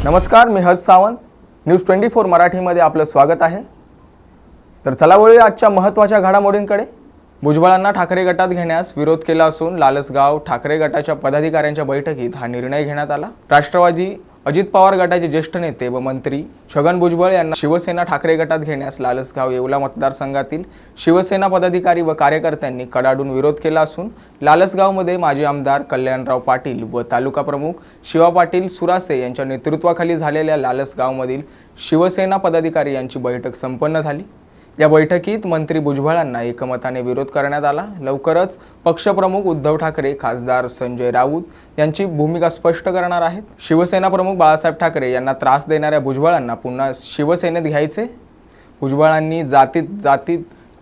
नमस्कार, मी हर्ष सावंत. न्यूज 24 मराठीमध्ये आपलं स्वागत आहे. तर चला वळूया आजच्या महत्त्वाच्या घडामोडींकडे. भुजबळांना ठाकरे गटात घेण्यास विरोध केला असून लालसगाव ठाकरे गटाच्या पदाधिकाऱ्यांच्या बैठकीत हा निर्णय घेण्यात आला. राष्ट्रवादी अजित पवार गटाचे ज्येष्ठ नेते व मंत्री छगन भुजबळ यांना शिवसेना ठाकरे गटात घेण्यास लालसगाव येवला मतदारसंघातील शिवसेना पदाधिकारी व कार्यकर्त्यांनी कडाडून विरोध केला असून लालसगावमध्ये माजी आमदार कल्याणराव पाटील व तालुका प्रमुख शिवा पाटील सुरासे यांच्या नेतृत्वाखाली झालेल्या लालसगावमधील शिवसेना पदाधिकारी यांची बैठक संपन्न झाली. या बैठकीत मंत्री भुजबळांना एकमताने विरोध करण्यात आला. लवकरच पक्षप्रमुख उद्धव ठाकरे, खासदार संजय राऊत यांची भूमिका स्पष्ट करणार आहेत. शिवसेना प्रमुख बाळासाहेब ठाकरे यांना त्रास देणाऱ्या भुजबळांना पुन्हा शिवसेनेत घ्यायचे. भुजबळांनी जातीत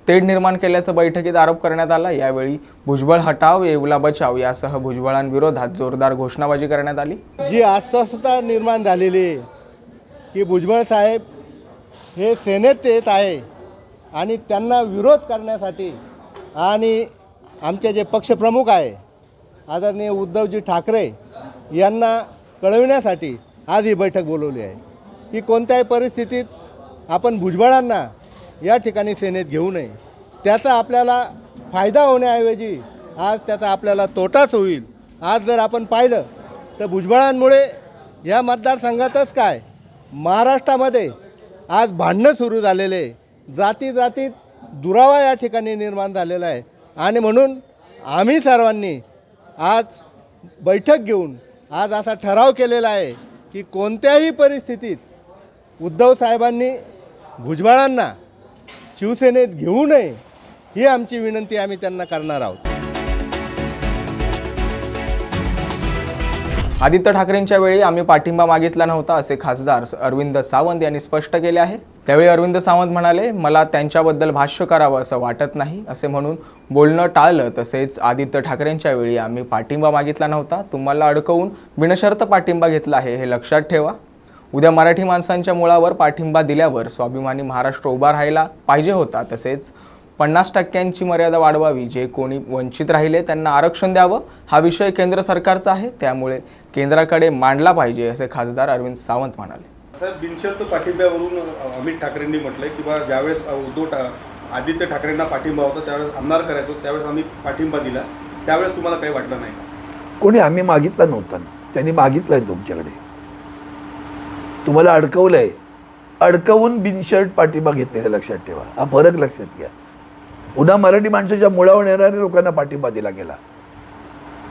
तेढ निर्माण केल्याचा बैठकीत आरोप करण्यात आला. यावेळी भुजबळ हटाव, येवला बचाव यासह भुजबळांविरोधात जोरदार घोषणाबाजी करण्यात आली. जी अस्वस्थता निर्माण झालेली आहे की भुजबळ साहेब हे सेनेत येत आहे आणि त्यांना विरोध करण्यासाठी आणि आमचे जे पक्षप्रमुख आहे आदरणीय उद्धवजी ठाकरे यांना कळविण्यासाठी आज ही बैठक बोलवली आहे की कोणत्याही परिस्थितीत आपण भुजबळांना या ठिकाणी सेनेत घेऊ नये. त्याचा आपल्याला फायदा होण्याऐवजी आज त्याचा आपल्याला तोटाच होईल. आज जर आपण पाहिलं तर भुजबळांमुळे या मतदारसंघातच काय महाराष्ट्रामध्ये आज भांडणं सुरू झालेले, जातीत दुरावा या ठिकाणी निर्माण झालेला आहे. आणि म्हणून आम्ही सर्वांनी आज बैठक घेऊन आज असा ठराव केलेला आहे की कोणत्याही परिस्थितीत उद्धव साहेबांनी भुजबळांना शिवसेनेत घेऊ नये ही आमची विनंती आम्ही त्यांना करणार आहोत. आदित्य ठाकरेंच्या वेळी आम्ही पाठिंबा मागितला नव्हता असे खासदार अरविंद सावंत यांनी स्पष्ट केले आहे. त्यावेळी अरविंद सावंत म्हणाले, मला त्यांच्याबद्दल भाष्य करावं असं वाटत नाही असे म्हणून बोलणं टाळलं. तसेच आदित्य ठाकरेंच्या वेळी आम्ही पाठिंबा मागितला नव्हता, तुम्हाला अडकवून बिनशर्त पाठिंबा घेतला आहे हे लक्षात ठेवा. उद्या मराठी माणसांच्या मुळावर पाठिंबा दिल्यावर स्वाभिमानी महाराष्ट्र उभा राहायला पाहिजे होता. तसेच 50% मर्यादा वाढवावी, जे कोणी वंचित राहिले त्यांना आरक्षण द्यावं, हा विषय केंद्र सरकारचा आहे, त्यामुळे केंद्राकडे मांडला पाहिजे असे खासदार अरविंद सावंत म्हणाले. साहेब, बिनशर्त पाठिंब्यावरून अमित ठाकरेंनी म्हटलंय की ज्यावेळेस आदित्य ठाकरेंना पाठिंबा होता त्यावेळेस आमदार करायचो, त्यावेळेस आम्ही पाठिंबा दिला, त्यावेळेस तुम्हाला काही वाटलं नाही का? कोणी आम्ही मागितला नव्हता ना, त्यांनी मागितलंय तुमच्याकडे, तुम्हाला अडकवलंय, अडकवून बिनशर्त पाठिंबा घेतलेला लक्षात ठेवा. हा फरक लक्षात घ्या. पुन्हा मराठी माणसाच्या मुळावर येणाऱ्या लोकांना पाठिंबा दिला गेला.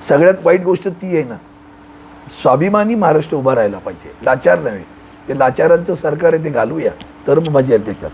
सगळ्यात वाईट गोष्ट ती आहे ना, स्वाभिमानी महाराष्ट्र उभा राहायला पाहिजे, लाचार नव्हे. ते लाचारांचं सरकार आहे ते घालूया तर मजा येईल त्याच्यात.